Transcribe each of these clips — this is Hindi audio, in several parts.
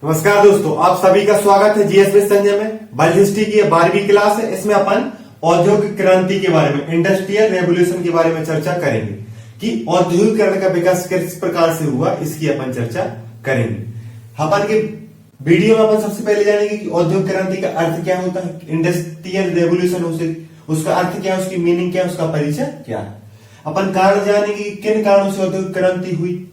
नमस्कार दोस्तों, आप सभी का स्वागत है जीएस विद संजय में। वर्ल्ड हिस्ट्री की 12वीं क्लास है। इसमें अपन औद्योगिक क्रांति के बारे में, इंडस्ट्रियल रेवोल्यूशन के बारे में चर्चा करेंगे कि औद्योगिकरण का विकास किस प्रकार से हुआ, इसकी अपन चर्चा करेंगे। अपन के वीडियो में अपन सबसे पहले जानेंगे कि औद्योगिक क्रांति का अर्थ क्या होता है, इंडस्ट्रियल रेवोल्यूशन उसका अर्थ क्या है, उसकी मीनिंग क्या है, उसका परिचय क्या है। अपन कारण जानेंगे कि किन कारणों से औद्योगिक क्रांति हुई।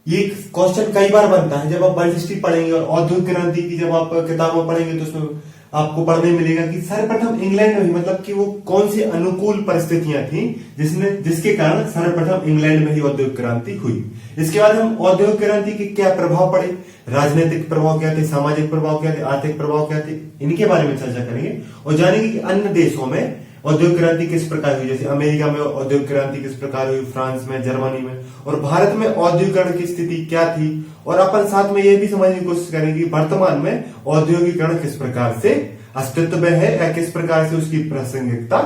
ये क्वेश्चन कई बार बनता है जब आप वर्ल्ड हिस्ट्री पढ़ेंगे और औद्योगिक क्रांति की जब आप किताबों पढ़ेंगे तो उसमें आपको पढ़ने मिलेगा कि सर्वप्रथम इंग्लैंड में ही, मतलब कि वो कौन सी अनुकूल परिस्थितियां थी जिसके कारण सर्वप्रथम इंग्लैंड में ही औद्योगिक क्रांति हुई। इसके बाद हम औद्योगिक क्रांति के क्या प्रभाव पड़े, राजनीतिक प्रभाव क्या थे, सामाजिक प्रभाव क्या थे, आर्थिक प्रभाव क्या थे, इनके बारे में चर्चा करेंगे और जानेंगे कि अन्य देशों में औद्योगिक क्रांति किस प्रकार हुई। जैसे अमेरिका में औद्योगिक क्रांति किस प्रकार हुई, फ्रांस में, जर्मनी में, और भारत में औद्योगिकरण की स्थिति क्या थी। और अपन साथ में यह भी समझने की कोशिश करेंगे कि वर्तमान में औद्योगिकरण किस प्रकार से अस्तित्व में है या किस प्रकार से उसकी प्रासंगिकता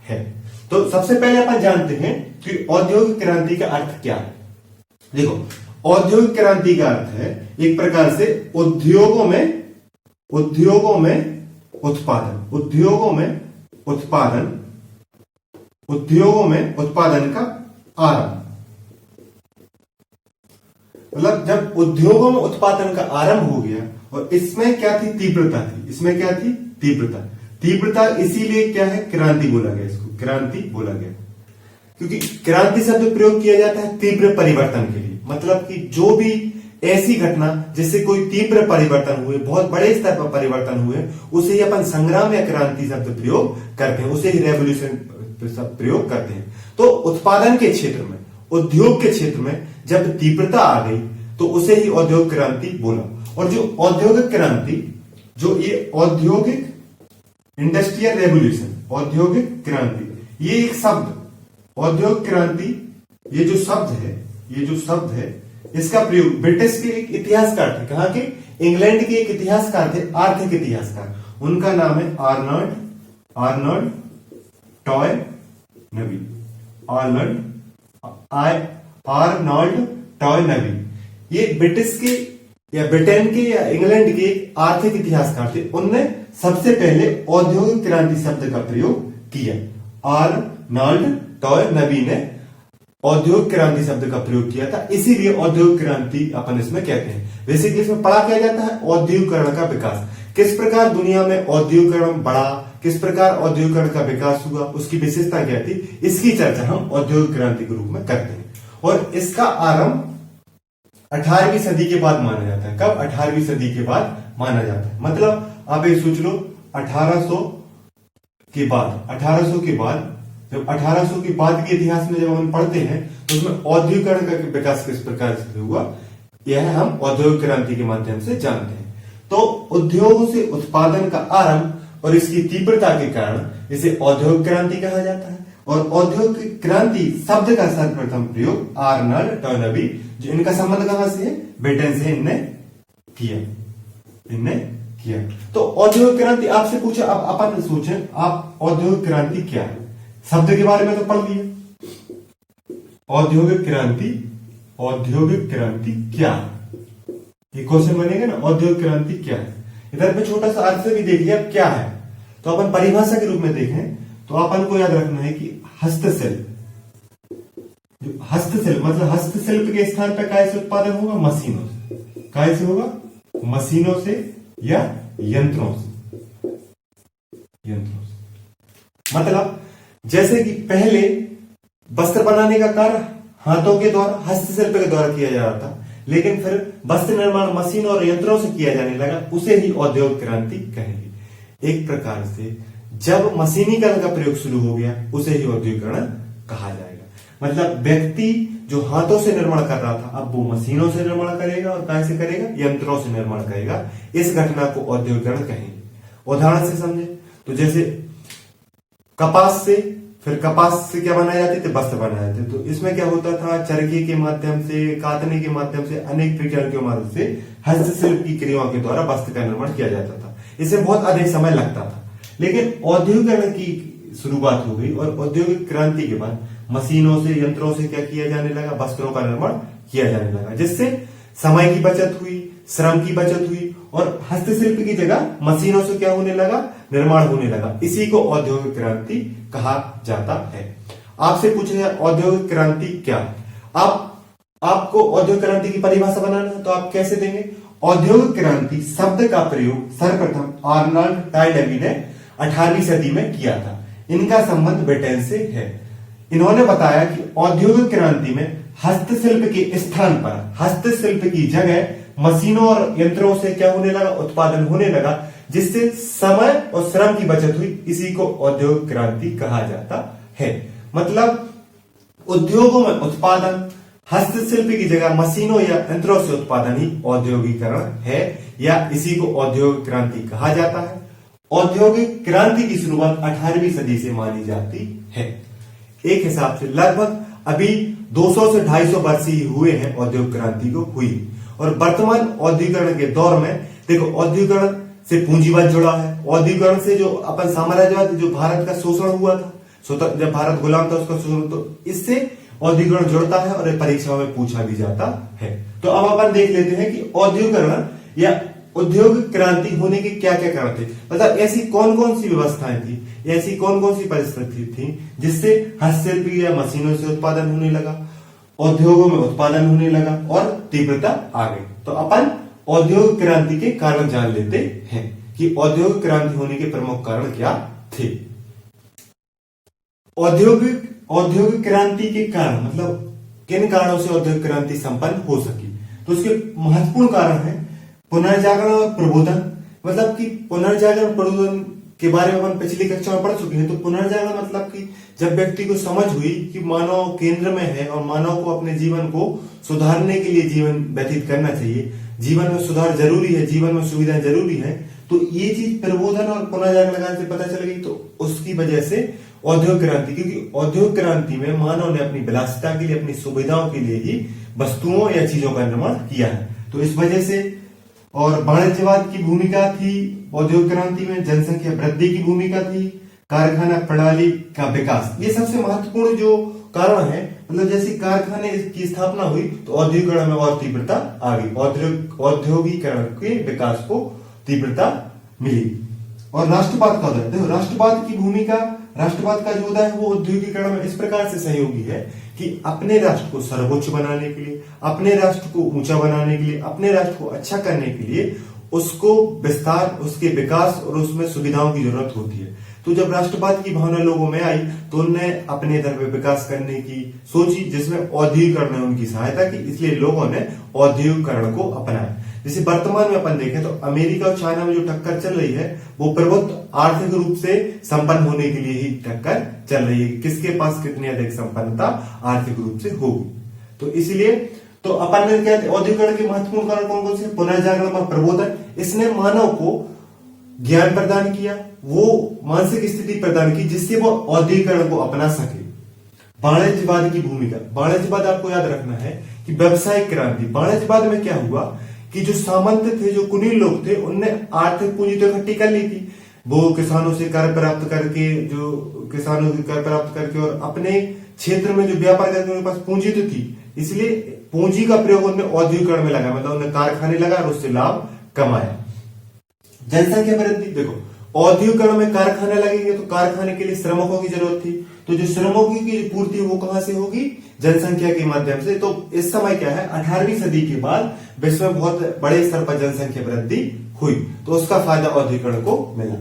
है। तो सबसे पहले अपन जानते हैं कि औद्योगिक क्रांति का अर्थ क्या है। देखो, औद्योगिक क्रांति का अर्थ है एक प्रकार से उद्योगों में उत्पादन का आरंभ। मतलब जब उद्योगों में उत्पादन का आरंभ हो गया और इसमें क्या थी, तीव्रता इसीलिए क्या है, क्रांति बोला गया, इसको क्रांति बोला गया क्योंकि क्रांति शब्द प्रयोग किया जाता है तीव्र परिवर्तन के लिए। मतलब कि जो भी ऐसी घटना जिससे कोई तीव्र परिवर्तन हुए, बहुत बड़े स्तर पर परिवर्तन हुए, उसे ही अपन संग्राम या क्रांति शब्द प्रयोग करते हैं, उसे ही रेवोल्यूशन शब्द प्रयोग करते हैं। तो उत्पादन के क्षेत्र में, उद्योग के क्षेत्र में जब तीव्रता आ गई तो उसे ही औद्योगिक क्रांति बोला। और जो औद्योगिक क्रांति, जो ये औद्योगिक इंडस्ट्रियल रेवोल्यूशन, औद्योगिक क्रांति, ये एक शब्द औद्योगिक क्रांति, ये जो शब्द है इसका प्रयोग ब्रिटिश के एक इतिहासकार थे। कहां के? इंग्लैंड के एक इतिहासकार थे, आर्थिक इतिहासकार। उनका नाम है आर्नल्ड टॉय नबी। ये ब्रिटिश के या ब्रिटेन के या इंग्लैंड के एक आर्थिक इतिहासकार थे। उनने सबसे पहले औद्योगिक क्रांति शब्द का प्रयोग किया। आर्नल्ड टॉय नबी ने औद्योगिक क्रांति शब्द का प्रयोग किया था, इसीलिए औद्योगिक क्रांति अपन इसमें कहते हैं। बेसिकली इसमें पढ़ा क्या जाता है, औद्योगिकरण का विकास, किस प्रकार दुनिया में औद्योगिकरण बढ़ा, किस प्रकार औद्योगिकरण का विकास हुआ, उसकी विशेषता क्या थी, इसकी चर्चा हम औद्योगिक क्रांति के रूप में करते हैं। और इसका आरंभ 18वीं सदी के बाद माना जाता है। कब? 18वीं सदी के बाद माना जाता है। मतलब आप ये सोच लो, 1800 के बाद जब 1800 के बाद के इतिहास में जब हम पढ़ते हैं तो उसमें औद्योगिकरण का विकास किस प्रकार से हुआ, यह हम औद्योगिक क्रांति के माध्यम से जानते हैं। तो उद्योगों से उत्पादन का आरंभ और इसकी तीव्रता के कारण इसे औद्योगिक क्रांति कहा जाता है। और औद्योगिक क्रांति शब्द का सर्वप्रथम प्रयोग आर्नल्ड टॉय नबी, जो इनका संबंध कहां से है, ब्रिटेन से, इनने किया। तो औद्योगिक क्रांति आपसे पूछा, अब अपन सोचें आप औद्योगिक क्रांति क्या है। शब्द के बारे में तो पढ़ लिया, औद्योगिक क्रांति क्या है, ये क्वेश्चन बनेगा ना, औद्योगिक क्रांति क्या है। इधर पे छोटा सा अर्थ से भी देख लिया क्या है। तो अपन परिभाषा के रूप में देखें तो अपन को याद रखना है कि हस्तशिल्प मतलब हस्तशिल्प के स्थान पर काय से उत्पादन होगा, मशीनों से। काय से होगा? मशीनों से या यंत्रों से। मतलब जैसे कि पहले वस्त्र बनाने का कार्य हाथों के द्वारा, हस्तशिल्प के द्वारा किया जा रहा था, लेकिन फिर वस्त्र निर्माण मशीन और यंत्रों से किया जाने लगा, उसे ही औद्योगिक क्रांति कहेंगे। एक प्रकार से जब मशीनीकरण का प्रयोग शुरू हो गया, उसे ही औद्योगिकरण कहा जाएगा। मतलब व्यक्ति जो हाथों से निर्माण कर रहा था, अब वो मशीनों से निर्माण करेगा और कैसे से करेगा, यंत्रों से निर्माण करेगा। इस घटना को औद्योगिकरण कहेंगे। उदाहरण से समझे तो जैसे कपास से क्या बनाए जाते थे, वस्त्र बनाए जाते। तो इसमें क्या होता था, चरखे के माध्यम से, कातने के माध्यम से, अनेक प्रक्रियाओं के माध्यम से हस्तशिल्प की क्रियाओं के द्वारा वस्त्र का निर्माण किया जाता था। इसमें बहुत अधिक समय लगता था। लेकिन औद्योगिकरण की शुरुआत हो गई और औद्योगिक क्रांति के बाद मशीनों से, यंत्रों से क्या किया जाने लगा, वस्त्रों का निर्माण किया जाने लगा, जिससे समय की बचत हुई, श्रम की बचत हुई और हस्तशिल्प की जगह मशीनों से क्या होने लगा, निर्माण होने लगा। इसी को औद्योगिक क्रांति कहा जाता है। आपसे पूछा जाए औद्योगिक क्रांति क्या, आपको औद्योगिक क्रांति की परिभाषा बनाना है तो आप कैसे देंगे? औद्योगिक क्रांति शब्द का प्रयोग सर्वप्रथम आर्नल्ड टायडली ने 18वीं सदी में किया था। इनका संबंध ब्रिटेन से है। इन्होंने बताया कि औद्योगिक क्रांति में हस्तशिल्प के स्थान पर, हस्तशिल्प की जगह मशीनों और यंत्रों से क्या होने लगा, उत्पादन होने लगा, जिससे समय और श्रम की बचत हुई। इसी को औद्योगिक क्रांति कहा जाता है। मतलब उद्योगों में उत्पादन, हस्तशिल्प की जगह मशीनों या यंत्रों से उत्पादन ही औद्योगिकरण है, या इसी को औद्योगिक क्रांति कहा जाता है। औद्योगिक क्रांति की शुरुआत 18वीं सदी से मानी जाती है। एक हिसाब से लगभग अभी 200 से 250 वर्ष ही हुए हैं औद्योगिक क्रांति को हुई। और वर्तमान औद्योगिकरण के दौर में देखो, औद्योगिकरण से पूंजीवाद जुड़ा है। औद्योगिकरण से जो अपन साम्राज्यवाद, जो भारत का शोषण हुआ था, जब भारत गुलाम था उसका शोषण, तो इससे औद्योगिकरण जुड़ता है और परीक्षाओं में पूछा भी जाता है। तो अब अपन देख लेते हैं कि औद्योगिकरण या औद्योगिक क्रांति होने के क्या क्या कारण थे। मतलब ऐसी कौन कौन सी व्यवस्थाएं थी, ऐसी कौन कौन सी परिस्थिति थी जिससे हस्तशिल्प या मशीनों से उत्पादन होने लगा, उद्योगों में उत्पादन होने लगा और तीव्रता आ गई। तो अपन औद्योगिक क्रांति के कारण जान लेते हैं कि औद्योगिक क्रांति होने के प्रमुख कारण क्या थे। औद्योगिक क्रांति के कारण मतलब किन कारणों से औद्योगिक क्रांति संपन्न हो सकी, तो उसके महत्वपूर्ण कारण है पुनर्जागरण और प्रबोधन। मतलब कि पुनर्जागरण प्रबोधन के बारे में अपन पिछली कक्षा में पढ़ चुके हैं। तो पुनर्जागरण मतलब कि जब व्यक्ति को समझ हुई कि मानव केंद्र में है और मानव को अपने जीवन को सुधारने के लिए जीवन व्यतीत करना चाहिए, जीवन में सुधार जरूरी है, जीवन में सुविधाएं जरूरी है, तो ये चीज प्रबोधन और पुनर्जागरण लगाने से पता चल गई। तो उसकी वजह से औद्योगिक क्रांति, क्योंकि औद्योगिक क्रांति में मानव ने अपनी विलासिता के लिए, अपनी सुविधाओं के लिए ही वस्तुओं या चीजों का निर्माण किया है। तो इस वजह से, और वाणिज्यवाद की भूमिका थी औद्योगिक क्रांति में, जनसंख्या वृद्धि की भूमिका थी, कारखाना प्रणाली का विकास, ये सबसे महत्वपूर्ण जो कारण है। मतलब जैसे कारखाने की स्थापना हुई तो औद्योगिकरण में और तीव्रता आ गई, औद्योगिकरण के विकास को तीव्रता मिली। और राष्ट्रवाद का उदय, देखो राष्ट्रवाद की भूमिका, राष्ट्रवाद का जो उदय है वो औद्योगिकरण में इस प्रकार से सहयोगी है कि अपने राष्ट्र को सर्वोच्च बनाने के लिए, अपने राष्ट्र को ऊंचा बनाने के लिए, अपने राष्ट्र को अच्छा करने के लिए उसको विस्तार, उसके विकास और उसमें सुविधाओं की जरूरत होती है। तो जब राष्ट्रवाद की भावना लोगों में आई तो उनने अपने इधर पे विकास करने की सोची, जिसमें औद्योगिकरण ने उनकी सहायता की, इसलिए लोगों ने औद्योगिकरण को अपनाया। जैसे वर्तमान में अपन देखें तो अमेरिका और चाइना में जो टक्कर चल रही है वो प्रबुद्ध आर्थिक रूप से संपन्न होने के लिए ही टक्कर चल रही है, किसके पास कितनी अधिक संपन्नता आर्थिक रूप से होगी। तो इसलिए तो अपन ने क्या, औद्योगिकरण के महत्वपूर्ण कारण कौन कौन से? पुनर्जागरण और प्रबोधन। इसने मानव को ज्ञान प्रदान किया, वो मानसिक स्थिति प्रदान की जिससे वो औद्योगिकरण को अपना सके। वाणिज्यवाद की भूमिका, वाणिज्यवाद आपको याद रखना है कि व्यवसायिक क्रांति, वाणिज्यवाद में क्या हुआ कि जो सामंत थे, जो कुलीन लोग थे, उनने आर्थिक पूंजी तो इकट्ठी कर ली थी। वो किसानों से कर प्राप्त करके, जो किसानों से कर प्राप्त करके और अपने क्षेत्र में जो व्यापार करके उनके पास पूंजी तो थी, इसलिए पूंजी का प्रयोग उन्होंने औद्योगिकरण में लगा, मतलब उन्होंने कारखाने लगा और उससे लाभ कमाया। जनसंख्या वृद्धि, देखो औद्योगिकरण में कारखाने लगेंगे तो कारखाने के लिए श्रमिकों की जरूरत थी, तो जो श्रमिकों की पूर्ति वो कहां से होगी? जनसंख्या के माध्यम से। तो इस समय क्या है, 18वीं सदी के बाद विश्व में बहुत बड़े स्तर पर जनसंख्या वृद्धि हुई, तो उसका फायदा औद्योगिकरण को मिला।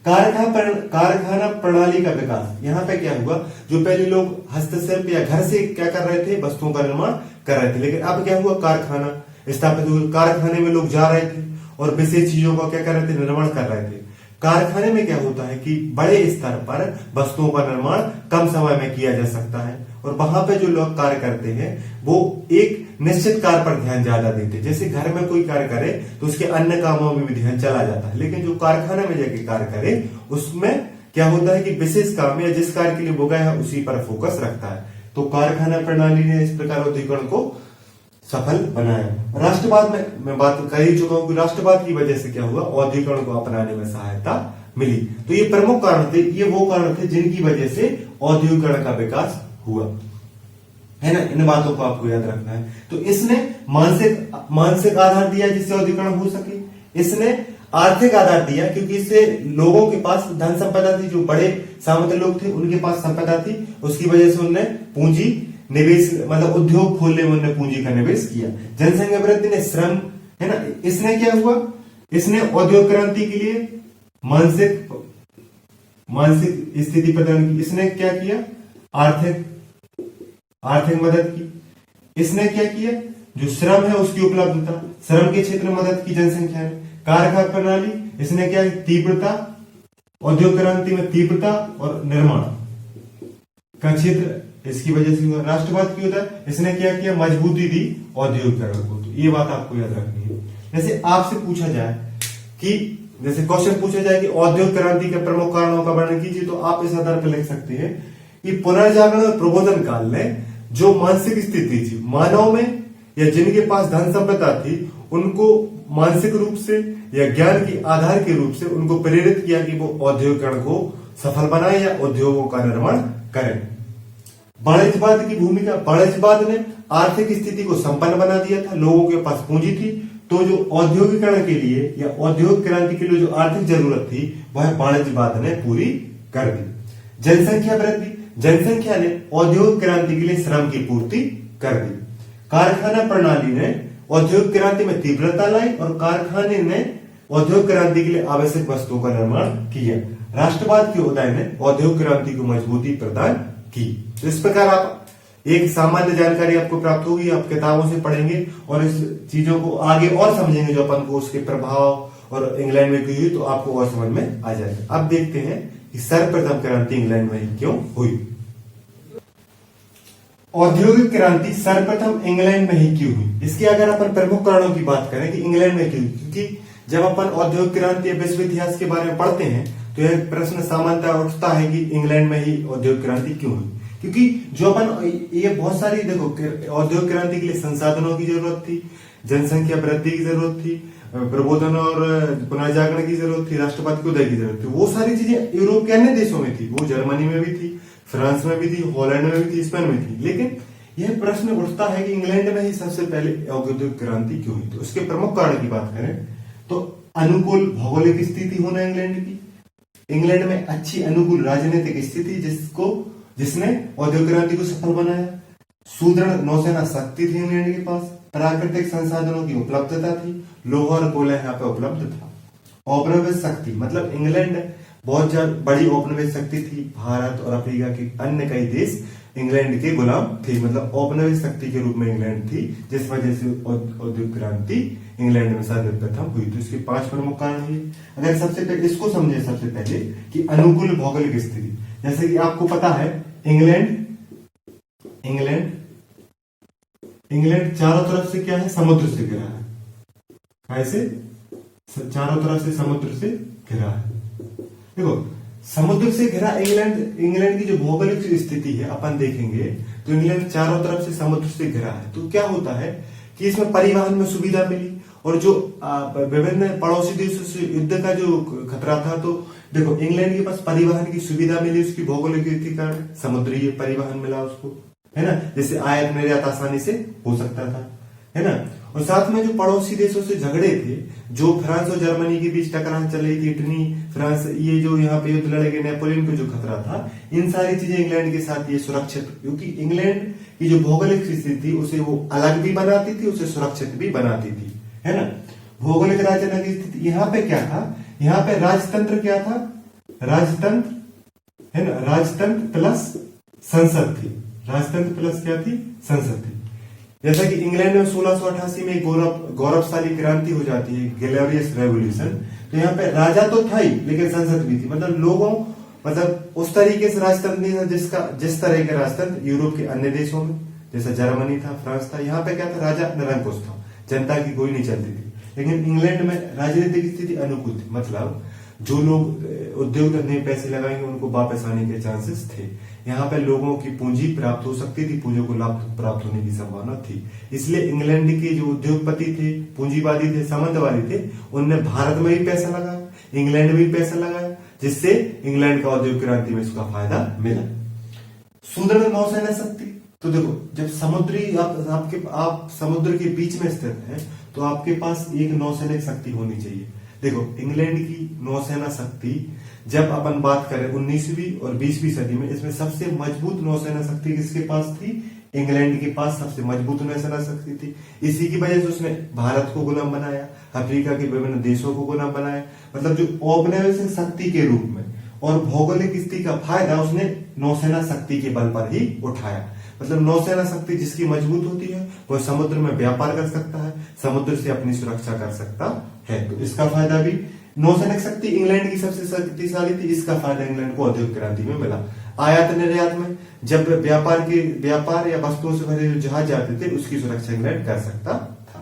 कारखाना प्रणाली का विकास, यहाँ पे क्या हुआ, जो पहले लोग हस्तशिल्प या घर से क्या कर रहे थे, वस्तुओं का निर्माण कर रहे थे, लेकिन अब क्या हुआ, कारखाना स्थापित हुआ, कारखाने में लोग जा रहे थे और विशेष चीजों का क्या कर रहे थे, निर्माण कर रहे थे। कारखाने में क्या होता है कि बड़े स्तर पर वस्तुओं का निर्माण कम समय में किया जा सकता है, और वहां पे जो लोग कार्य करते हैं वो एक निश्चित कार्य पर ध्यान ज्यादा देते हैं। जैसे घर में कोई कार्य करे तो उसके अन्य कामों में भी ध्यान चला जाता है, लेकिन जो कारखाने में जाके कार्य करे उसमें क्या होता है कि विशेष काम या जिस कार्य के लिए वो गया है उसी पर फोकस रखता है। तो कारखाना प्रणाली ने इस प्रकार औद्योगिकरण को सफल बनाया। राष्ट्रवाद में मैं बात कर ही चुका हूं कि राष्ट्रवाद की वजह से क्या हुआ, औद्योगिकरण को अपनाने में सहायता मिली। तो ये प्रमुख कारण थे, ये वो कारण थे जिनकी वजह से औद्योगिकरण का विकास हुआ, है ना। इन बातों को आपको याद रखना है। तो इसने मानसिक आधार दिया जिससे औद्योगिकरण हो सके, इसने आर्थिक आधार दिया क्योंकि इससे लोगों के पास धन संपदा थी, जो बड़े सामंत लोग थे उनके पास संपदा थी, उसकी वजह से उन्होंने पूंजी निवेश मतलब उद्योग खोलने में उन्होंने पूंजी का निवेश किया। जनसंख्या वृद्धि ने श्रम, है ना, इसने क्या हुआ, इसने औद्योगिक क्रांति के लिए मानसिक स्थिति प्रदान की। इसने क्या किया, आर्थिक मदद की। इसने क्या किया, जो श्रम है उसकी उपलब्धता, श्रम के क्षेत्र में मदद की जनसंख्या ने। कारखाना प्रणाली, इसने क्या, तीव्रता, औद्योगिक क्रांति में तीव्रता और निर्माण का क्षेत्र इसकी वजह से हुआ। राष्ट्रवाद की होता है, इसने क्या किया, मजबूती दी औद्योगिकरण को। तो ये बात आपको याद रखनी है। जैसे आपसे पूछा जाए कि जैसे क्वेश्चन पूछा जाए कि औद्योगिक क्रांति के प्रमुख कारणों का वर्णन कीजिए, तो आप इस आधार पर लिख सकते हैं कि पुनर्जागरण और प्रबोधन काल में जो मानसिक स्थिति थी मानव में, या जिनके पास धन संपदा थी, उनको मानसिक रूप से या ज्ञान के आधार के रूप से उनको प्रेरित किया कि वो औद्योगिकरण को सफल बनाए या उद्योगों का निर्माण करें। वाणिज्यवाद की भूमिका, वाणिज्यवाद ने आर्थिक स्थिति को संपन्न बना दिया था, लोगों के पास पूंजी थी, तो जो औद्योगिकरण के लिए या औद्योगिक क्रांति के लिए जो आर्थिक जरूरत थी वह वाणिज्यवाद ने पूरी कर दी। जनसंख्या वृद्धि, जनसंख्या ने औद्योगिक क्रांति के लिए श्रम की पूर्ति कर दी। कारखाना प्रणाली ने औद्योगिक क्रांति में तीव्रता लाई और कारखाने ने औद्योगिक क्रांति के लिए आवश्यक वस्तुओं का निर्माण किया। राष्ट्रवाद के उदय ने औद्योगिक क्रांति को मजबूती प्रदान की। तो इस प्रकार आप एक सामान्य जानकारी आपको प्राप्त होगी, आप किताबों से पढ़ेंगे और इस चीजों को आगे और समझेंगे, जो अपन को उसके प्रभाव और इंग्लैंड में क्यों हुई, तो आपको और समझ में आ जाएगा। अब देखते हैं कि सर्वप्रथम क्रांति इंग्लैंड में क्यों हुई। औद्योगिक क्रांति सर्वप्रथम इंग्लैंड में ही क्यों हुई, इसके अगर अपन प्रमुख कारणों की बात करें कि इंग्लैंड में क्यों, क्योंकि जब अपन औद्योगिक क्रांति या विश्व इतिहास के बारे में पढ़ते हैं तो यह प्रश्न सामान्यतः उठता है कि इंग्लैंड में ही औद्योगिक क्रांति क्यों हुई। क्योंकि जो अपन ये बहुत सारी देखो, औद्योगिक क्रांति के लिए संसाधनों की जरूरत थी, जनसंख्या वृद्धि की जरूरत थी, प्रबोधन और पुनर्जागरण की जरूरत थी, राष्ट्रवाद के उदय की जरूरत थी। वो सारी चीजें यूरोप के अन्य देशों में थी, वो जर्मनी में भी थी, फ्रांस में भी थी, हॉलैंड में भी थी, स्पेन में थी। लेकिन यह प्रश्न उठता है कि इंग्लैंड में ही सबसे पहले औद्योगिक क्रांति क्यों हुई। तो उसके प्रमुख कारण की बात करें तो अनुकूल भौगोलिक स्थिति होना इंग्लैंड की, इंग्लैंड में अच्छी अनुकूल राजनीतिक स्थिति जिसने औद्योगिक क्रांति को सफल बनाया। सुदृढ़ नौसेना शक्ति थी इंग्लैंड के पास, प्राकृतिक संसाधनों की उपलब्धता थी, लोहा और कोयला यहाँ पे उपलब्ध था। औपनिवेश शक्ति मतलब इंग्लैंड बहुत बड़ी औपनिवेश शक्ति थी, भारत और अफ्रीका के अन्य कई देश इंग्लैंड के गुलाम थे, मतलब औपनिवेश शक्ति के रूप में इंग्लैंड थी, जिस वजह से औद्योगिक क्रांति इंग्लैंड में सर्वप्रथम हुई। तो इसके 5 प्रमुख कारण हुए। अगर सबसे पहले इसको समझे, सबसे पहले कि अनुकूल भौगोलिक स्थिति, जैसे कि आपको पता है इंग्लैंड चारों तरफ से क्या है, समुद्र से घिरा है। कैसे? चारों तरफ से समुद्र से घिरा है। देखो समुद्र से घिरा इंग्लैंड की जो भौगोलिक स्थिति है अपन देखेंगे तो इंग्लैंड चारों तरफ से समुद्र से घिरा है। तो क्या होता है कि इसमें परिवहन में सुविधा मिली और जो विभिन्न पड़ोसी देशों से युद्ध का जो खतरा था, तो देखो इंग्लैंड के पास परिवहन की सुविधा मिली, उसकी भौगोलिक स्थिति के कारण समुद्री परिवहन मिला उसको, है ना, जैसे आयात निर्यात आसानी से हो सकता था, है ना। और साथ में जो पड़ोसी देशों से झगड़े थे, जो फ्रांस और जर्मनी के बीच टकरार चल रही थी, इटली फ्रांस, ये जो यहाँ पे युद्ध लड़े गए, नेपोलियन को जो खतरा था, इन सारी चीजें इंग्लैंड के साथ ये सुरक्षित, क्योंकि इंग्लैंड की जो भौगोलिक स्थिति थी उसे वो अलग भी बनाती थी, उसे सुरक्षित भी बनाती थी, है ना। भौगोलिक राजनीतिक स्थिति यहाँ पे क्या था, यहाँ पे राजतंत्र क्या था, राजतंत्र, है ना, राजतंत्र प्लस संसद थी, राजतंत्र प्लस क्या थी, संसद थी। जैसा कि इंग्लैंड में 1688 में गौरवशाली क्रांति हो जाती है, ग्लोरियस रेवोल्यूशन, तो यहाँ पे राजा तो था ही लेकिन संसद भी थी, मतलब लोगों, मतलब उस तरीके से राजतंत्र नहीं था जिस तरह का राजतंत्र यूरोप के अन्य देशों में, जैसा जर्मनी था, फ्रांस था। यहाँ पे क्या था, राजा निरंकुश था, जनता की कोई नहीं चलती थी। लेकिन इंग्लैंड में राजनीतिक स्थिति अनुकूल थी, मतलब जो लोग उद्योग धंधे में पैसे लगाएंगे उनको वापस आने के चांसेस थे। यहाँ पे लोगों की पूंजी प्राप्त हो सकती थी, पूंजी को लाभ प्राप्त होने की संभावना थी। इसलिए इंग्लैंड के जो उद्योगपति थे, पूंजीवादी थे, सामंतवादी थे, उनने भारत में भी पैसा लगाया, इंग्लैंड में भी पैसा लगाया, जिससे इंग्लैंड का औद्योगिक क्रांति में इसका फायदा मिला। सुदृढ़ नौसेना शक्ति, तो देखो जब समुद्री आप समुद्र के बीच में स्थित है तो आपके पास एक नौसैनिक शक्ति होनी चाहिए। देखो इंग्लैंड की नौसेना शक्ति जब अपन बात करें 19वीं और 20वीं सदी में, इसमें सबसे मजबूत नौसेना शक्ति किसके पास थी? इंग्लैंड के पास सबसे मजबूत नौसेना शक्ति थी। इसी की वजह से उसने भारत को गुलाम बनाया, अफ्रीका के विभिन्न देशों को गुलाम बनाया। मतलब जो औपनिवेशिक शक्ति के रूप में और भौगोलिक स्थिति का फायदा उसने नौसेना शक्ति के बल पर ही उठाया। मतलब नौसेना शक्ति जिसकी मजबूत होती है वह समुद्र में व्यापार कर सकता है, समुद्र से अपनी सुरक्षा कर सकता है। तो इसका फायदा भी नौसैनिक शक्ति इंग्लैंड की सबसे शक्तिशाली थी। इसका फायदा इंग्लैंड को औद्योगिक क्रांति में मिला। आयात निर्यात में जब व्यापार या वस्तुओं से भरे जो जहाज जाते थे उसकी सुरक्षा इंग्लैंड कर सकता था।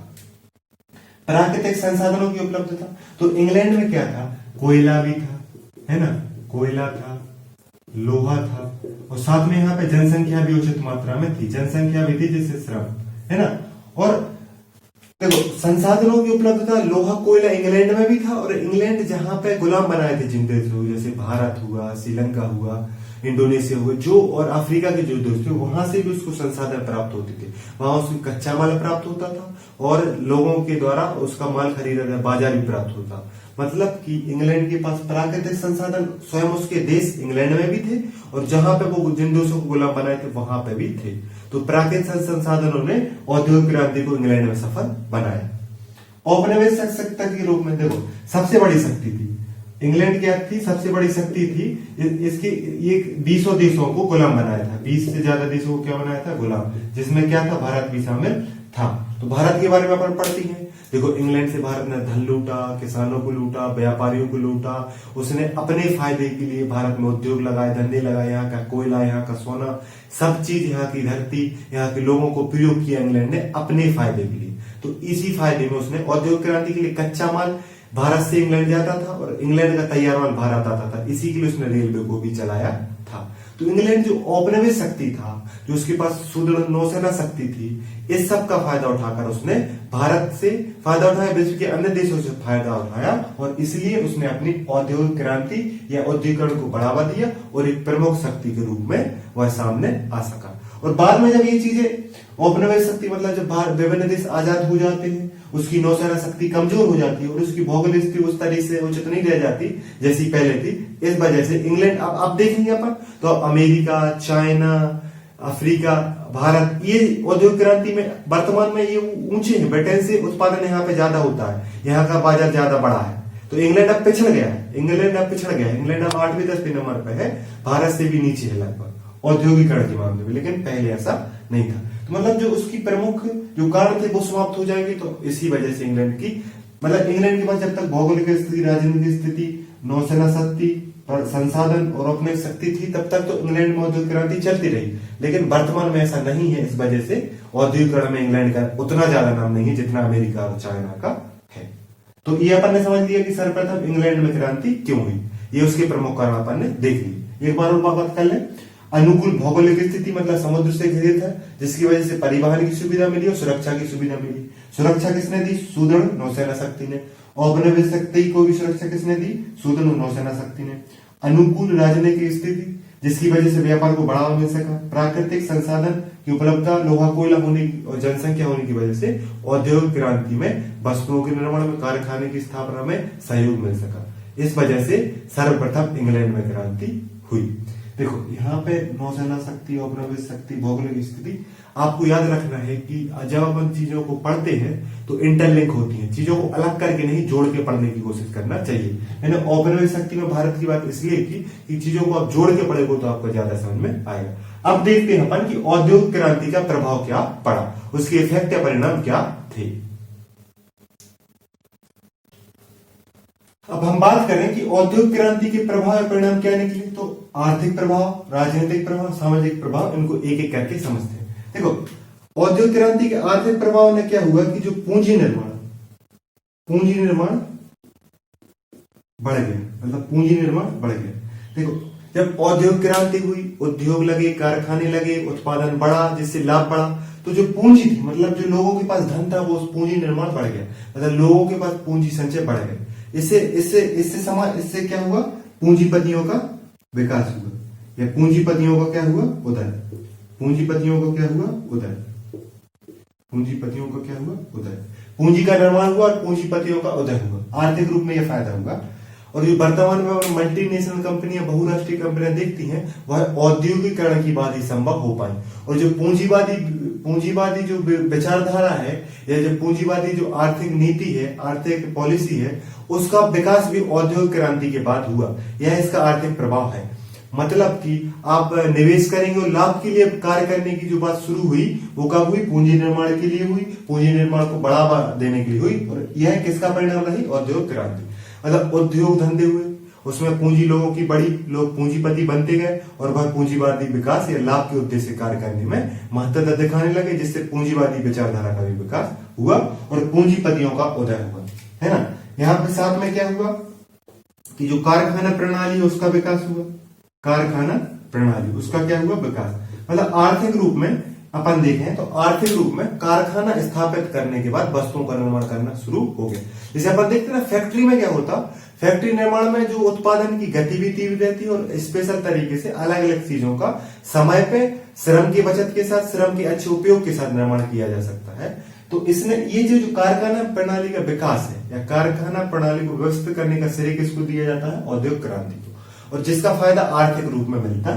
प्राकृतिक संसाधनों की उपलब्धता, तो इंग्लैंड में क्या था? कोयला भी था, है ना, कोयला था, लोहा था, और साथ में यहाँ पे जनसंख्या भी उचित मात्रा में थी, जनसंख्या भी थी जिससे श्रम, है ना। और देखो संसाधनों की उपलब्धता, लोहा कोयला इंग्लैंड में भी था, और इंग्लैंड जहां पे गुलाम बनाए थे जिन देशों जैसे भारत हुआ, श्रीलंका हुआ, इंडोनेशिया हुआ, जो और अफ्रीका के जो देश थे वहां से भी उसको संसाधन प्राप्त होते थे। वहां उसको कच्चा माल प्राप्त होता था और लोगों के द्वारा उसका माल खरीदा था, बाजार भी प्राप्त होता। मतलब कि इंग्लैंड के पास प्राकृतिक संसाधन स्वयं उसके देश इंग्लैंड में भी थे और जहां पे वो जिन देशों को गुलाम बनाए थे वहां पे भी थे। तो प्राकृतिक संसाधनों ने औद्योगिक क्रांति को इंग्लैंड में सफल बनाया। औपनिवेशिक सत्ता के रूप में देखो सबसे बड़ी शक्ति थी इंग्लैंड, क्या थी? सबसे बड़ी शक्ति थी इसकी, ये 20 देशों को गुलाम बनाया था, 20 से ज्यादा देशों को क्या बनाया था? गुलाम, जिसमें क्या था? भारत भी शामिल था। तो भारत के बारे में अपन पढ़ती हैं। देखो इंग्लैंड से भारत ने धन लूटा, किसानों को लूटा, व्यापारियों को लूटा, उसने अपने फायदे के लिए भारत में उद्योग लगाए, धंधे लगाए, यहाँ का कोयला, यहाँ का सोना, सब चीज, यहाँ की धरती, यहाँ के लोगों को प्रयोग किया इंग्लैंड ने अपने फायदे के लिए। तो इसी फायदे में उसने औद्योगिक क्रांति के लिए कच्चा माल भारत से इंग्लैंड जाता था और इंग्लैंड का तैयार माल भारत आता था, इसी के लिए उसने रेलवे को भी चलाया था। तो इंग्लैंड जो औपनिवेश शक्ति था, जो उसके पास सुदृढ़ नौसेना शक्ति थी, इस सब का फायदा उठाकर उसने भारत से फायदा उठाया, विश्व के अन्य देशों से फायदा उठाया, और इसलिए उसने अपनी औद्योगिक क्रांति या औद्योगिकरण को बढ़ावा दिया और एक प्रमुख शक्ति के रूप में वह सामने आ सका। और बाद में जब ये चीजें औपनिवेश शक्ति, मतलब जब विभिन्न देश आजाद हो जाते हैं, उसकी नौसेना शक्ति कमजोर हो जाती है और उसकी भौगोलिक स्थिति उस तरह से उचित नहीं रह जाती जैसी पहले थी। इस वजह से इंग्लैंड, अब देखेंगे अपन तो अमेरिका, चाइना, अफ्रीका, भारत, ये औद्योगिक क्रांति में वर्तमान में ये ऊंचे हैं, ब्रिटेन से उत्पादन यहाँ पे ज्यादा होता है, यहाँ का बाजार ज्यादा बड़ा है। तो इंग्लैंड अब पिछड़ गया है, इंग्लैंड अब 8वें-10वें नंबर पे है, भारत से भी नीचे है लगभग औद्योगिकरण के मामले में, लेकिन पहले ऐसा नहीं था। तो मतलब जो उसकी प्रमुख जो कारण थे वो समाप्त हो जाएंगे। तो इसी वजह से इंग्लैंड की, मतलब इंग्लैंड के पास जब तक भौगोलिक स्थिति, राजनीतिक स्थिति, नौसेना शक्ति, संसाधन और औपनिक शक्ति थी, तब तक तो इंग्लैंड में औद्योगिक क्रांति चलती रही। लेकिन वर्तमान में ऐसा नहीं है, इस वजह से औद्योगिकरण में इंग्लैंड का उतना ज्यादा नाम नहीं है जितना अमेरिका और चाइना का है। तो ये अपन ने समझ लिया कि सर्वप्रथम इंग्लैंड में क्रांति क्यों हुई, ये उसके प्रमुख कारण अपन ने देख ली। एक बार और बात कर लें। अनुकूल भौगोलिक स्थिति, मतलब समुद्र से घिरित है, जिसकी वजह से परिवहन की सुविधा मिली और सुरक्षा की सुविधा मिली। सुरक्षा किसने दी? सुदृढ़ नौसेना शक्ति ने। औपनिवेशिक शक्ति को भी सुरक्षा किसने दी? सुदृढ़ नौसेना शक्ति ने। अनुकूल राजनीतिक स्थिति, जिसकी वजह से व्यापार को बढ़ावा मिल सका। प्राकृतिक संसाधन की उपलब्धता, लोहा कोयला होने और जनसंख्या होने की वजह से औद्योगिक क्रांति में वस्तुओं के निर्माण में, कारखाने की स्थापना में सहयोग मिल सका। इस वजह से सर्वप्रथम इंग्लैंड में क्रांति हुई। देखो यहाँ पे नौसेना शक्ति, औपनिवेशिक शक्ति, भौगोलिक स्थिति, आपको याद रखना है कि जब अपन चीजों को पढ़ते हैं तो इंटरलिंक होती हैं, चीजों को अलग करके नहीं जोड़ के पढ़ने की कोशिश करना चाहिए। मैंने औपनिवेशिक शक्ति में भारत की बात इसलिए की कि चीजों को आप जोड़ के पढ़ेगो तो आपको ज्यादा समझ में आएगा। अब देखते हैं अपन कि औद्योगिक क्रांति का प्रभाव क्या पड़ा, उसके इफेक्ट या परिणाम क्या थे। अब हम बात करें कि औद्योगिक क्रांति के प्रभाव या परिणाम क्या निकले, तो आर्थिक प्रभाव, राजनीतिक प्रभाव, सामाजिक प्रभाव, इनको एक एक करके समझते हैं। देखो औद्योगिक क्रांति के आर्थिक प्रभाव में क्या हुआ कि जो पूंजी निर्माण बढ़ गया, मतलब पूंजी निर्माण बढ़ गया। देखो जब औद्योगिक क्रांति हुई, उद्योग लगे, कारखाने लगे, उत्पादन बढ़ा, जिससे लाभ बढ़ा, तो जो पूंजी थी, मतलब जो लोगों के पास धन था, वो पूंजी निर्माण बढ़ गया, मतलब लोगों के पास पूंजी संचय बढ़ गए। इससे क्या हुआ? पूंजीपतियों का विकास हुआ। या पूंजीपतियों का क्या हुआ, उदय। पूंजीपतियों का क्या हुआ, उदय। पूंजीपतियों का क्या हुआ, उदय। पूंजी का निर्माण हुआ और पूंजीपतियों का उदय हुआ, आर्थिक रूप में यह फायदा होगा। और जो वर्तमान में मल्टीनेशनल कंपनियां, बहुराष्ट्रीय कंपनियां देखती हैं, वह औद्योगिकरण की बात ही संभव हो पाई। और जो पूंजीवादी जो विचारधारा है, या जो पूंजीवादी जो आर्थिक नीति है, आर्थिक पॉलिसी है, उसका विकास भी औद्योगिक क्रांति के बाद हुआ। यह इसका आर्थिक प्रभाव है। मतलब कि आप निवेश करेंगे और लाभ के लिए कार्य करने की जो बात शुरू हुई, वो कब हुई, पूंजी निर्माण के लिए हुई, पूंजी निर्माण को बढ़ावा देने के लिए हुई। और यह किसका परिणाम रही, औद्योगिक क्रांति। मतलब उद्योग धंधे हुए, उसमें पूंजी लोगों की बड़ी, लोग पूंजीपति बनते गए और वह पूंजीवादी विकास या लाभ के उद्देश्य से कार्य करने में महत्वता दिखाने लगे, जिससे पूंजीवादी विचारधारा का भी विकास हुआ और पूंजीपतियों का उदय हुआ, है ना। यहाँ पे साथ में क्या हुआ कि जो कारखाना प्रणाली है उसका विकास हुआ। कारखाना प्रणाली, उसका क्या हुआ, विकास। मतलब आर्थिक रूप में अपन देखें तो आर्थिक रूप में कारखाना स्थापित करने के बाद वस्तुओं का निर्माण करना शुरू हो गया। जैसे अपन देखते हैं ना, फैक्ट्री में क्या होता, फैक्ट्री निर्माण में जो उत्पादन की गतिविधि भी रहती है और स्पेशल तरीके से अलग अलग चीजों का समय पे श्रम की बचत के साथ, श्रम के अच्छे उपयोग के साथ निर्माण किया जा सकता है। तो इसने ये जो कारखाना प्रणाली का विकास है या कारखाना प्रणाली को व्यवस्थित करने का श्रेय किसको दिया जाता है, औद्योगिक क्रांति को, और जिसका फायदा आर्थिक रूप में मिलता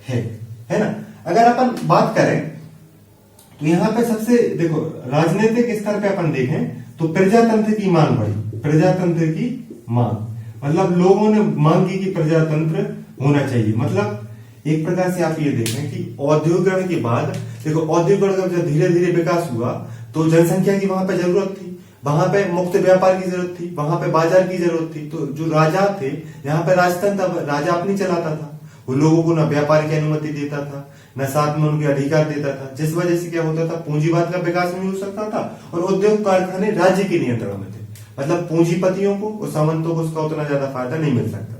है ना। अगर अपन बात करें तो यहाँ पे सबसे देखो, राजनीतिक स्तर पे अपन देखें तो प्रजातंत्र की मांग बढ़ी। प्रजातंत्र की मांग मतलब लोगों ने मांग की कि प्रजातंत्र होना चाहिए। मतलब एक प्रकार से आप ये देखें कि औद्योगिकरण के बाद देखो, औद्योगिकरण का जब धीरे धीरे विकास हुआ तो जनसंख्या की वहां पे जरूरत थी, वहां पे मुक्त व्यापार की जरूरत थी, वहां पे बाजार की जरूरत थी। तो जो राजा थे, यहाँ पे राजतंत्र राजा अपनी चलाता था, वो लोगों को ना व्यापार की अनुमति देता था, न साथ में उनके अधिकार देता था, जिस वजह से क्या होता था, पूंजीवाद का विकास नहीं हो सकता था और उद्योग कारखाने राज्य के नियंत्रण में थे। मतलब पूंजीपतियों को और सामंतों को उसका उतना ज्यादा फायदा नहीं मिल सकता था।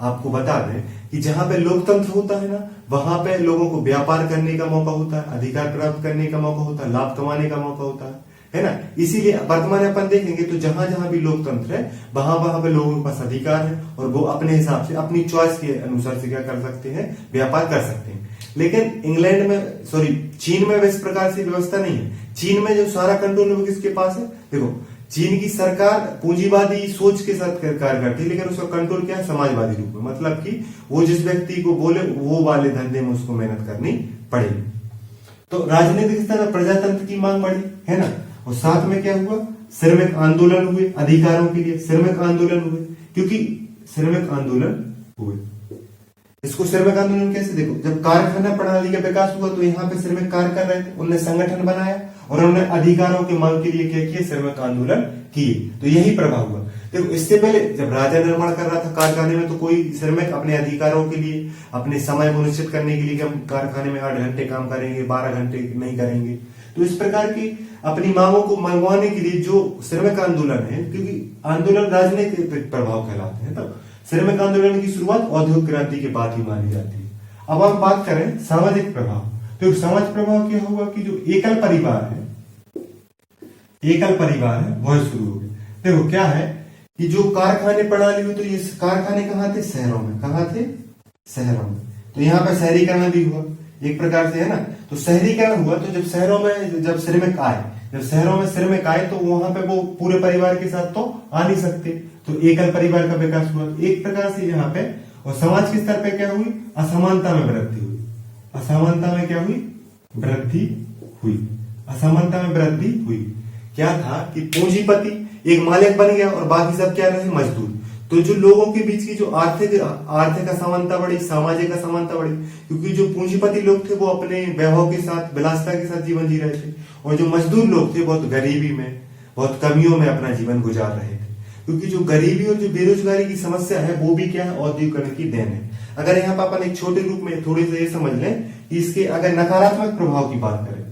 आपको बता दें कि जहां पे लोकतंत्र होता है ना, वहां पे लोगों को व्यापार करने का मौका होता है, अधिकार प्राप्त करने का मौका होता है, लाभ कमाने का मौका होता है ना। इसीलिए वर्तमान अपन देखेंगे तो जहां जहां भी लोकतंत्र है, वहां वहां पे लोगों के पास अधिकार है और वो अपने हिसाब से अपनी चॉइस के अनुसार से क्या कर सकते हैं, व्यापार कर सकते हैं। लेकिन इंग्लैंड में, सॉरी, चीन में इस प्रकार से व्यवस्था नहीं है। चीन में जो सारा कंट्रोल है वो किसके पास है, देखो, चीन की सरकार पूंजीवादी सोच के साथ कार्य करती है, लेकिन उसका कंट्रोल क्या है, समाजवादी रूप में। मतलब कि वो जिस व्यक्ति को बोले वो वाले धंधे में उसको मेहनत करनी पड़ेगी। तो राजनीतिक स्तर पर प्रजातंत्र की मांग बढ़ी, है ना। और साथ में क्या हुआ, श्रमिक आंदोलन हुए, अधिकारों के लिए श्रमिक आंदोलन हुए, क्योंकि श्रमिक आंदोलन हुए। इसको श्रमिक आंदोलन कैसे देखो, जब कारखाना प्रणाली का विकास हुआ तो यहाँ पे श्रमिक कार्य कर रहे थे, उन्होंने संगठन बनाया और उन्होंने अधिकारों की मांग के लिए क्या किया, श्रमिक आंदोलन किए। तो यही प्रभाव हुआ। देखो, इससे पहले जब राजा निर्माण कर रहा था कारखाने में, तो कोई श्रमिक अपने अधिकारों के लिए, अपने समय को निश्चित करने के लिए कि हम कारखाने में 8 घंटे काम करेंगे, 12 घंटे नहीं करेंगे, तो इस प्रकार की अपनी मांगों को मंगवाने के लिए जो श्रमिक आंदोलन है, क्योंकि आंदोलन राजनीतिक प्रभाव कहलाते हैं, तब श्रमिक आंदोलन की शुरुआत औद्योगिक क्रांति के बाद ही मानी जाती है। अब हम बात करें सामाजिक प्रभाव, तो समाज प्रभाव क्या हुआ कि जो एकल परिवार है, वह शुरू हो गए। देखो क्या है कि जो कारखाने प्रणाली हुई, तो ये कारखाने कहाँ थे, शहरों में। कहाँ थे, शहरों में। तो यहाँ पे शहरीकरण भी हुआ एक प्रकार से, है ना। तो शहरीकरण हुआ तो जब शहरों में जब श्रमिक आए, तो वहां पे वो पूरे परिवार के साथ तो आ नहीं सकते, तो एकल परिवार का विकास हुआ एक प्रकार से यहाँ पे। और समाज के स्तर पे क्या हुई, असमानता में वृद्धि हुई। असमानता में क्या हुई, वृद्धि हुई। असमानता में वृद्धि हुई। क्या था कि पूंजीपति एक मालिक बन गया और बाकी सब क्या रहे, मजदूर। तो जो लोगों के बीच की जो आर्थिक असमानता बढ़ी, सामाजिक असमानता बढ़ी, क्योंकि जो पूंजीपति लोग थे वो अपने वैभव के साथ, विलासिता के साथ जीवन जी रहे थे, और जो मजदूर लोग थे बहुत गरीबी में, बहुत कमियों में अपना जीवन गुजार रहे थे। क्योंकि जो गरीबी और जो बेरोजगारी की समस्या है वो भी क्या है, औद्योगिकरण की देन है। अगर यहाँ पर अपन एक छोटे रूप में थोड़ी सी ये समझ लें कि इसके अगर नकारात्मक प्रभाव की बात करें,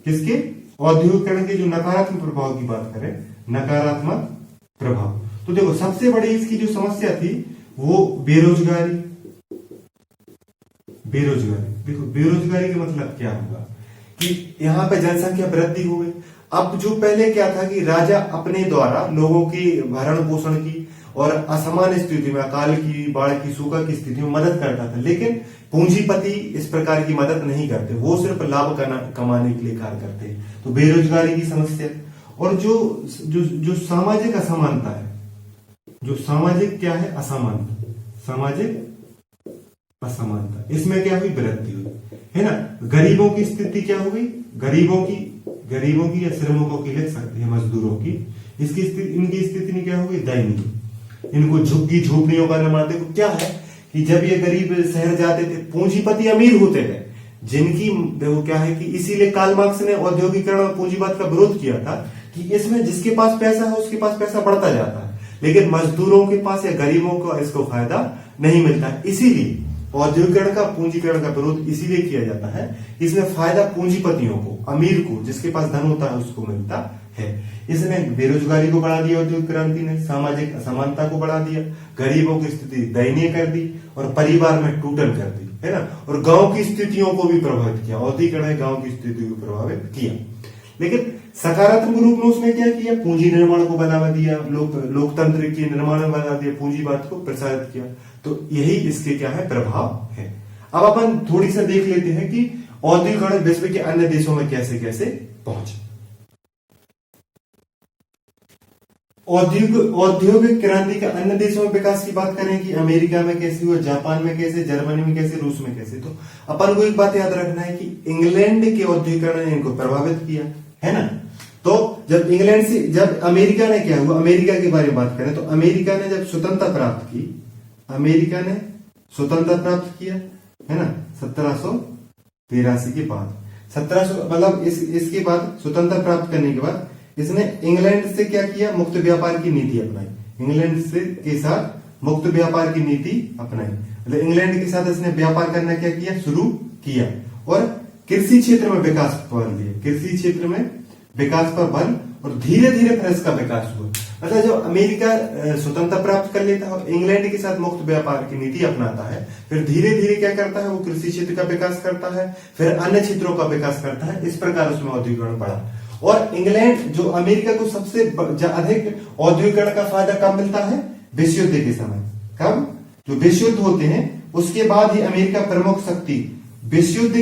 किसके, औद्योगिकरण के जो नकारात्मक प्रभाव की बात करें, नकारात्मक प्रभाव, तो देखो सबसे बड़ी इसकी जो समस्या थी वो बेरोजगारी। देखो बेरोजगारी का मतलब क्या हुआ कि यहाँ पे जनसंख्या वृद्धि हो गई। अब जो पहले क्या था कि राजा अपने द्वारा लोगों की भरण पोषण की और असमान स्थिति में, अकाल की, बाढ़ की, सूखा की स्थिति में मदद करता था, लेकिन पूंजीपति इस प्रकार की मदद नहीं करते, वो सिर्फ लाभ कमाने के लिए कार्य करते हैं। तो बेरोजगारी की समस्या और जो जो जो सामाजिक असमानता है, जो सामाजिक क्या है असमानता, सामाजिक असमानता, इसमें क्या हुई वृद्धि हुई, है ना। गरीबों की स्थिति क्या हो गई, गरीबों की या श्रमिकों की लिख सकते हैं, मजदूरों की, इसकी स्थिति, इनकी स्थिति में क्या हो गई दयनीय। इनको झुग्गी झोपड़ियों का निर्माण, देखो क्या है कि जब ये गरीब शहर जाते थे, पूंजीपति अमीर होते थे, जिनकी देखो क्या है कि इसीलिए कार्ल मार्क्स ने औद्योगिकरण और पूंजीवाद का विरोध किया था कि इसमें जिसके पास पैसा है उसके पास पैसा बढ़ता जाता है, लेकिन मजदूरों के पास या गरीबों को इसको फायदा नहीं मिलता। इसीलिए औद्योगिकरण का पूंजीकरण का विरोध इसीलिए किया जाता है, इसमें फायदा पूंजीपतियों को, अमीर को, जिसके पास धन होता है उसको मिलता है। इसने बेरोजगारी को बढ़ा दिया, औद्योगिक क्रांति ने सामाजिक असमानता को बढ़ा दिया, गरीबों की स्थिति दयनीय कर दी और परिवार में टूटन कर दी, है ना। और गांव की स्थितियों को भी प्रभावित किया, औद्योगिकरण ने गांव की स्थिति को प्रभावित किया। लेकिन सकारात्मक रूप में उसने क्या किया, पूंजी निर्माण को बढ़ावा दिया, लोकतंत्र के निर्माण में बढ़ा दिया, पूंजीवाद को प्रसारित किया। तो यही इसके क्या है प्रभाव है। अब अपन थोड़ी सा देख लेते हैं कि औद्योगिकरण विश्व के अन्य देशों में कैसे कैसे पहुंचे। औद्योगिक क्रांति का अन्य देशों में विकास की बात करें कि अमेरिका में कैसे हुआ, जापान में कैसे, जर्मनी में कैसे, रूस में कैसे, तो अपन को एक बात याद रखना है कि इंग्लैंड के औद्योगिकरण ने इनको प्रभावित किया, है ना। तो जब अमेरिका ने क्या हुआ, अमेरिका के बारे में बात करें तो अमेरिका ने जब स्वतंत्रता प्राप्त की, अमेरिका ने स्वतंत्रता प्राप्त किया, है ना, 1783 के बाद, 1700 मतलब इसके बाद स्वतंत्रता प्राप्त करने के बाद इसने इंग्लैंड से क्या किया, मुक्त व्यापार की नीति अपनाई। इंग्लैंड से के साथ मुक्त व्यापार की नीति अपनाई, मतलब इंग्लैंड के साथ इसने व्यापार करना क्या किया, शुरू किया। और कृषि क्षेत्र में विकास पर बल दिया, कृषि क्षेत्र में विकास पर बल, और धीरे धीरे फिर इसका विकास हुआ। मतलब जब अमेरिका स्वतंत्रता प्राप्त कर लेता है और इंग्लैंड के साथ मुक्त व्यापार की नीति अपनाता है, फिर धीरे धीरे क्या करता है, वो कृषि क्षेत्र का विकास करता है, फिर अन्य क्षेत्रों का विकास करता है। इस प्रकार उसमें औद्योगिकरण बढ़ा। और इंग्लैंड जो अमेरिका को सबसे अधिक औद्योगिकरण का फायदा कब मिलता है, विश्व युद्ध के समय। कब, जो विश्व युद्ध होते हैं उसके बाद ही अमेरिका प्रमुख शक्ति, विश्व युद्ध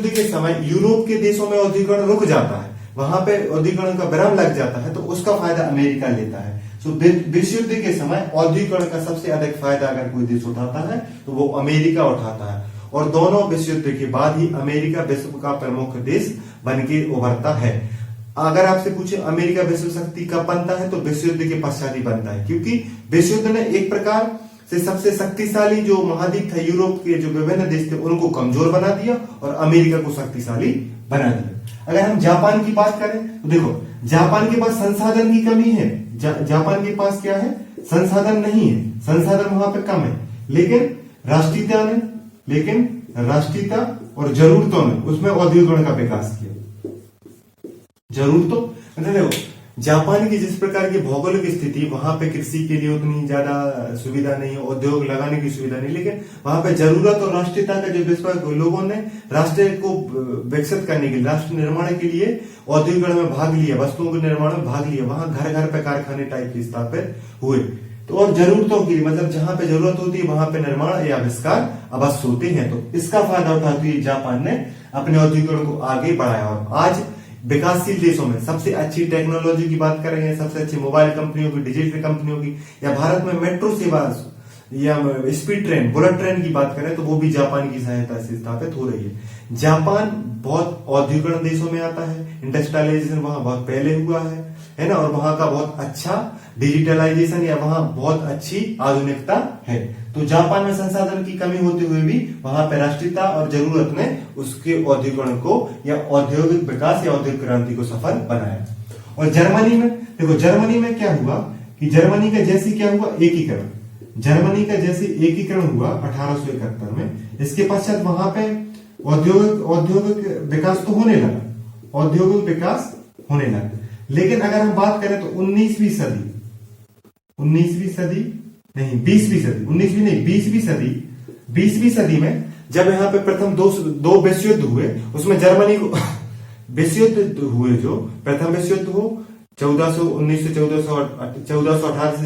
के समय यूरोप के देशों में औद्योगिकरण रुक जाता है, वहां पे औद्योगिकरण का विराम लग जाता है, तो उसका फायदा अमेरिका लेता है। तो विश्व युद्ध के समय औद्योगिकरण का सबसे अधिक फायदा अगर कोई देश उठाता है तो वो अमेरिका उठाता है। और दोनों विश्व युद्ध के बाद ही अमेरिका विश्व का प्रमुख देश बन के उभरता है। अगर आपसे पूछे अमेरिका विश्व शक्ति कब बनता है, तो विश्व युद्ध के पश्चात ही बनता है, क्योंकि विश्व युद्ध ने एक प्रकार से सबसे शक्तिशाली जो महाद्वीप था, यूरोप के जो विभिन्न देश थे, उनको कमजोर बना दिया और अमेरिका को शक्तिशाली बना दिया। अगर हम जापान की बात करें तो देखो, जापान के पास संसाधन की कमी है, जापान के पास क्या है, संसाधन नहीं है, संसाधन वहां पे कम है, लेकिन राष्ट्रीयता और जरूरतों ने उसमें औद्योगिकरण का विकास किया। जरूरतों मतलब देखो, जापान की जिस प्रकार की भौगोलिक स्थिति, वहां पे कृषि के लिए उतनी ज्यादा सुविधा नहीं है, उद्योग लगाने की सुविधा नहीं, लेकिन वहां पे जरूरत और राष्ट्रीयता का जो विश्वास, लोगों ने राष्ट्र को विकसित करने के लिए, राष्ट्र निर्माण के लिए औद्योगिकरण में भाग लिया, वस्तुओं के निर्माण में भाग लिया, वहां घर घर पे कारखाने टाइप के स्थापित हुए। तो और जरूरतों के लिए, मतलब जहां पे जरूरत होती है वहां पे निर्माण या आविष्कार अवश्य होते हैं, तो इसका फायदा उठाते हुए जापान ने अपने औद्योगिकरण को आगे बढ़ाया। और आज विकासशील देशों में सबसे अच्छी टेक्नोलॉजी की बात कर रहे हैं, सबसे अच्छी मोबाइल कंपनियों की, डिजिटल कंपनियों की, या भारत में मेट्रो सेवा या स्पीड ट्रेन, बुलेट ट्रेन की बात करें तो वो भी जापान की सहायता से स्थापित हो रही है। जापान बहुत औद्योगिकरण देशों में आता है, इंडस्ट्रियलाइजेशन वहां बहुत पहले हुआ है ना, और वहां का बहुत अच्छा डिजिटलाइजेशन या वहां बहुत अच्छी आधुनिकता है। तो जापान में संसाधन की कमी होते हुए भी वहां पे राष्ट्रीयता और जरूरत ने उसके औद्योगिकरण को या औद्योगिक विकास या औद्योगिक क्रांति को सफल बनाया। और जर्मनी में देखो, जर्मनी में क्या हुआ कि जर्मनी का जैसे क्या हुआ एकीकरण, जर्मनी का जैसे एकीकरण हुआ 1871 में, इसके पश्चात वहां पे औद्योगिक विकास तो होने लगा, औद्योगिक विकास होने लगा। लेकिन अगर हम बात करें तो 20वीं सदी नहीं 20वीं सदी में जब यहाँ पे प्रथम दो विश्व युद्ध हुए, उसमें जर्मनी को विश्व युद्ध हुए, जो प्रथम विश्व युद्ध हो 1418 से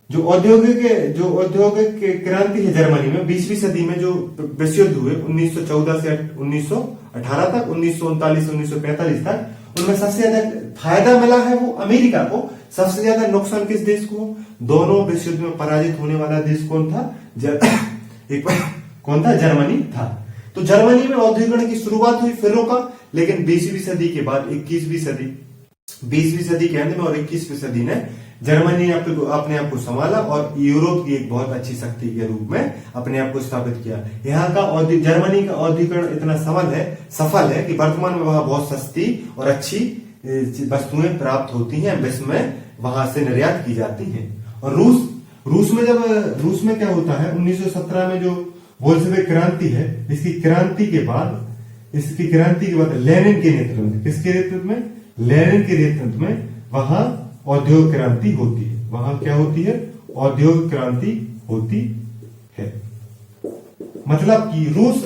जो औद्योगिक क्रांति है जर्मनी में 20वीं सदी में जो विश्व युद्ध हुए 1914 से 1918 तक, 1939 1945 तक, उनमें सबसे ज्यादा फायदा मिला है वो अमेरिका को, सबसे ज्यादा नुकसान किस देश को? दोनों विश्व युद्ध में पराजित होने वाला देश कौन था? कौन था? जर्मनी था। तो जर्मनी में औद्योगिकरण की शुरुआत हुई, फिर रोका, लेकिन 20वीं सदी के बाद 20वीं सदी के अंत में और 21वीं सदी ने जर्मनी ने अपने आप को संभाला और यूरोप की एक बहुत अच्छी शक्ति के रूप में अपने आप को स्थापित किया। यहाँ का जर्मनी का औद्योगिकरण इतना सफल है कि वर्तमान में वहां बहुत सस्ती और अच्छी वस्तुएं प्राप्त होती हैं, विश्व में वहां से निर्यात की जाती हैं। और रूस में क्या होता है? 1917 में जो बोल्शेविक क्रांति है, इसकी क्रांति के बाद लेनिन के नेतृत्व में, किसके नेतृत्व में? लेनिन के नेतृत्व में वहां औद्योगिक क्रांति होती है। वहां क्या होती है? औद्योगिक क्रांति होती है। मतलब कि रूस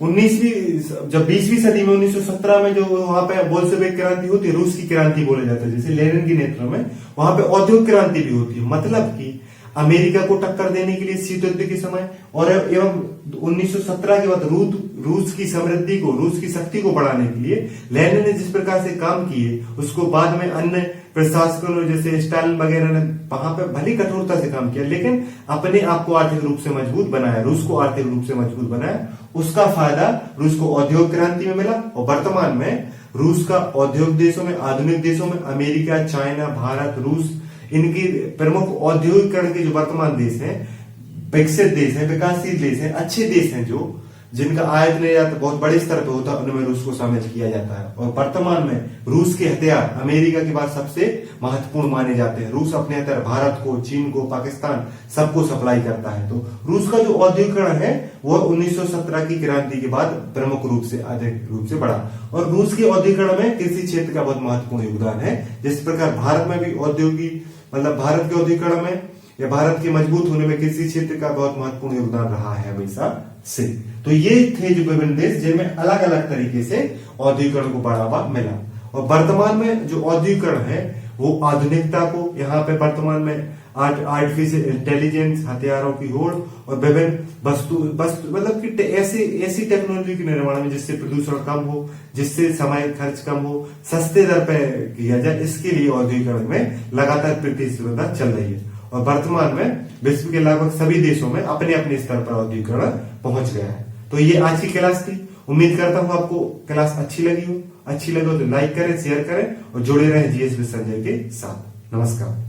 20वीं सदी में 1917 में जो वहां पे बोल्शेविक क्रांति होती है, रूस की क्रांति बोला जाता है, जैसे लेनिन के नेतृत्व में वहां पे औद्योगिक क्रांति भी होती है। मतलब कि अमेरिका को टक्कर देने के लिए शीत युद्ध के समय और एवं 1917 के बाद रूस की समृद्धि को, रूस की शक्ति को बढ़ाने के लिए लेनिन ने जिस प्रकार से काम किए, उसको बाद में अन्य प्रशासकों जैसे स्टालिन वगैरह ने वहां पे भली कठोरता से काम किया, लेकिन अपने आप को आर्थिक रूप से मजबूत बनाया, रूस को आर्थिक रूप से मजबूत बनाया। उसका फायदा रूस को औद्योगिक क्रांति में मिला और वर्तमान में रूस का औद्योगिक देशों में, आधुनिक देशों में अमेरिका, चाइना, भारत, रूस, इनकी प्रमुख औद्योगिकरण के जो वर्तमान देश हैं, विकसित देश हैं, विकासशील देश हैं, अच्छे देश हैं, जो जिनका आयात निर्यात बहुत बड़े स्तर पर होता है, उनमें रूस को शामिल किया जाता है। और वर्तमान में रूस के हथियार अमेरिका के बाद सबसे महत्वपूर्ण माने जाते हैं। रूस अपने हथियार भारत को, चीन को, पाकिस्तान सबको सप्लाई करता है। तो रूस का जो औद्योगिकरण है वो 1917 की क्रांति के बाद प्रमुख रूप से, अधिक रूप से बढ़ा। और रूस के औद्योगिकरण में कृषि क्षेत्र का बहुत महत्वपूर्ण योगदान है। जिस प्रकार भारत में भी भारत के औद्योगिकरण में या भारत के मजबूत होने में कृषि क्षेत्र का बहुत महत्वपूर्ण योगदान रहा है हमेशा से। तो ये थे जो विभिन्न देश जिनमें अलग अलग तरीके से औद्योगिकरण को बढ़ावा मिला। और वर्तमान में जो औद्योगिकरण है वो आधुनिकता को, यहाँ पे वर्तमान में आर्टिफिशियल इंटेलिजेंस, हथियारों की होड़ और विभिन्न वस्तु मतलब कि ऐसी टेक्नोलॉजी के निर्माण में जिससे प्रदूषण कम हो, जिससे समय खर्च कम हो, सस्ते दर पे किया जाए, इसके लिए औद्योगिकरण में लगातार प्रतिस्पर्धा चल रही है। और वर्तमान में विश्व के लगभग सभी देशों में अपने अपने स्तर पर औद्योगिकरण पहुंच गया है। तो ये आज की क्लास थी। उम्मीद करता हूं आपको क्लास अच्छी लगी हो तो लाइक करें, शेयर करें और जुड़े रहें जीएस विद संजय के साथ। नमस्कार।